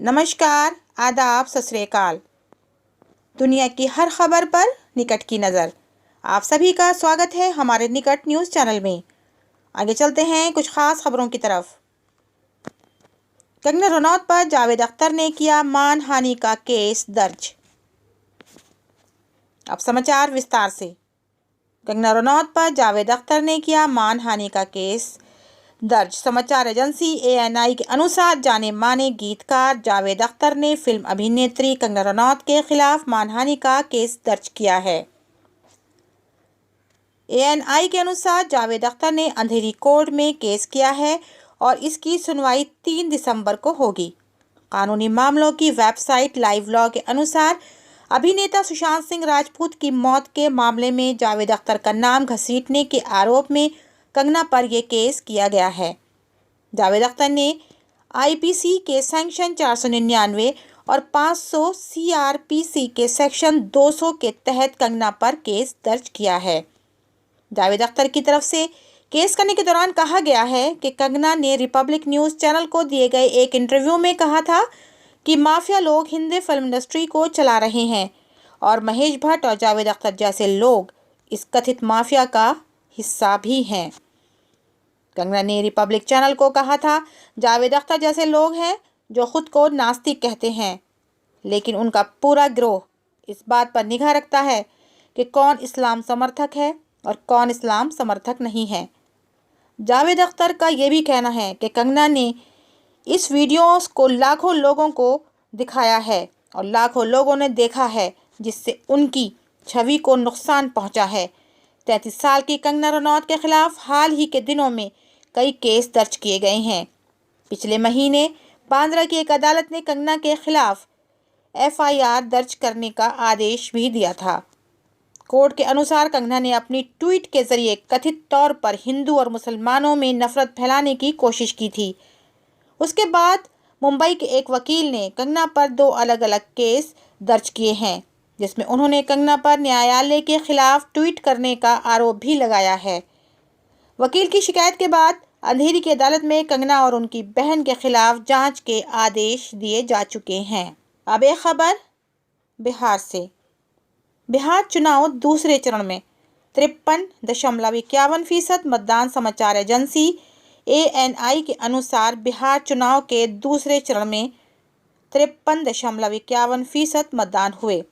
नमस्कार, आदाब, सत श्री अकाल। दुनिया की हर खबर पर निकट की नज़र। आप सभी का स्वागत है हमारे निकट न्यूज़ चैनल में। आगे चलते हैं कुछ ख़ास खबरों की तरफ। कंगना रनौत पर जावेद अख्तर ने किया मानहानि का केस दर्ज। अब समाचार विस्तार से। कंगना रनौत पर जावेद अख्तर ने किया मानहानि का केस दर्ज। समाचार एजेंसी ANI के अनुसार जाने माने गीतकार जावेद अख्तर ने फिल्म अभिनेत्री कंगना रनौत के खिलाफ मानहानि का केस दर्ज किया है। ANI के अनुसार जावेद अख्तर ने अंधेरी कोर्ट में केस किया है और इसकी सुनवाई 3 दिसंबर को होगी। कानूनी मामलों की वेबसाइट लाइव लॉ के अनुसार अभिनेता सुशांत सिंह राजपूत की मौत के मामले में जावेद अख्तर का नाम घसीटने के आरोप में कंगना पर यह केस किया गया है। जावेद अख्तर ने IPC के सेक्शन 499 और 500 CRPC के सेक्शन 200 के तहत कंगना पर केस दर्ज किया है। जावेद अख्तर की तरफ से केस करने के दौरान कहा गया है कि कंगना ने रिपब्लिक न्यूज़ चैनल को दिए गए एक इंटरव्यू में कहा था कि माफिया लोग हिंदी फिल्म इंडस्ट्री को चला रहे हैं और महेश भट्ट और जावेद अख्तर जैसे लोग इस कथित माफिया का हिस्सा भी हैं। कंगना ने रिपब्लिक चैनल को कहा था, जावेद अख्तर जैसे लोग हैं जो खुद को नास्तिक कहते हैं, लेकिन उनका पूरा गिरोह इस बात पर निगाह रखता है कि कौन इस्लाम समर्थक है और कौन इस्लाम समर्थक नहीं है। जावेद अख्तर का ये भी कहना है कि कंगना ने इस वीडियोस को लाखों लोगों को दिखाया है और लाखों लोगों ने देखा है, जिससे उनकी छवि को नुकसान पहुंचा है। 33 साल की कंगना रनौत के खिलाफ हाल ही के दिनों में कई केस दर्ज किए गए हैं। पिछले महीने बांद्रा की एक अदालत ने कंगना के खिलाफ FIR दर्ज करने का आदेश भी दिया था। कोर्ट के अनुसार कंगना ने अपनी ट्वीट के जरिए कथित तौर पर हिंदू और मुसलमानों में नफरत फैलाने की कोशिश की थी। उसके बाद मुंबई के एक वकील ने कंगना पर 2 अलग अलग केस दर्ज किए हैं, जिसमें उन्होंने कंगना पर न्यायालय के खिलाफ ट्वीट करने का आरोप भी लगाया है। वकील की शिकायत के बाद अंधेरी की अदालत में कंगना और उनकी बहन के खिलाफ जांच के आदेश दिए जा चुके हैं। अब एक खबर बिहार से। बिहार चुनाव दूसरे चरण में 53.51% मतदान। समाचार एजेंसी ANI के अनुसार बिहार चुनाव के दूसरे चरण में 53.51% मतदान हुए।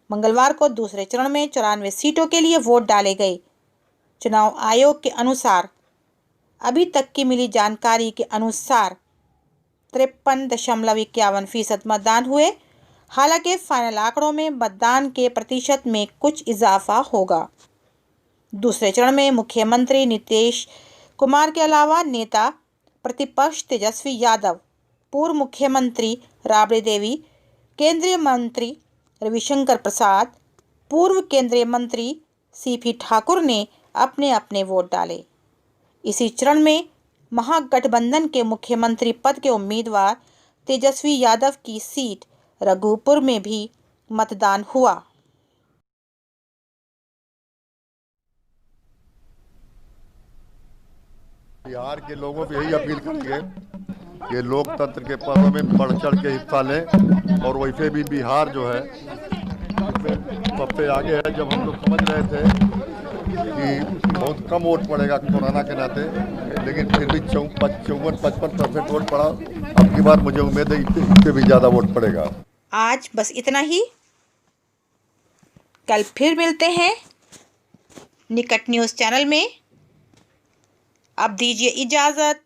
मंगलवार को दूसरे चरण में 94 सीटों के लिए वोट डाले गए। चुनाव आयोग के अनुसार अभी तक की मिली जानकारी के अनुसार 53.51% मतदान हुए। हालांकि फाइनल आंकड़ों में मतदान के प्रतिशत में कुछ इजाफा होगा। दूसरे चरण में मुख्यमंत्री नीतीश कुमार के अलावा नेता प्रतिपक्ष तेजस्वी यादव, पूर्व मुख्यमंत्री राबड़ी देवी, केंद्रीय मंत्री रविशंकर प्रसाद, पूर्व केंद्रीय मंत्री CP ठाकुर ने अपने अपने वोट डाले। इसी चरण में महागठबंधन के मुख्यमंत्री पद के उम्मीदवार तेजस्वी यादव की सीट रघुपुर में भी मतदान हुआ। बिहार के लोगों को यही अपील करेंगे कि लोकतंत्र के पर्व में बढ़ चढ़ के हिस्सा लें और वैसे भी बिहार जो है सबसे आगे है। जब हम लोग समझ रहे थे कि बहुत कम वोट पड़ेगा कोरोना के नाते, लेकिन फिर भी 54-55% वोट पड़ा। अब की बार मुझे उम्मीद है इससे भी ज़्यादा वोट पड़ेगा। आज बस इतना ही। कल फिर मिलते हैं निकट न्यूज़ चैनल में। अब दीजिए इजाज़त।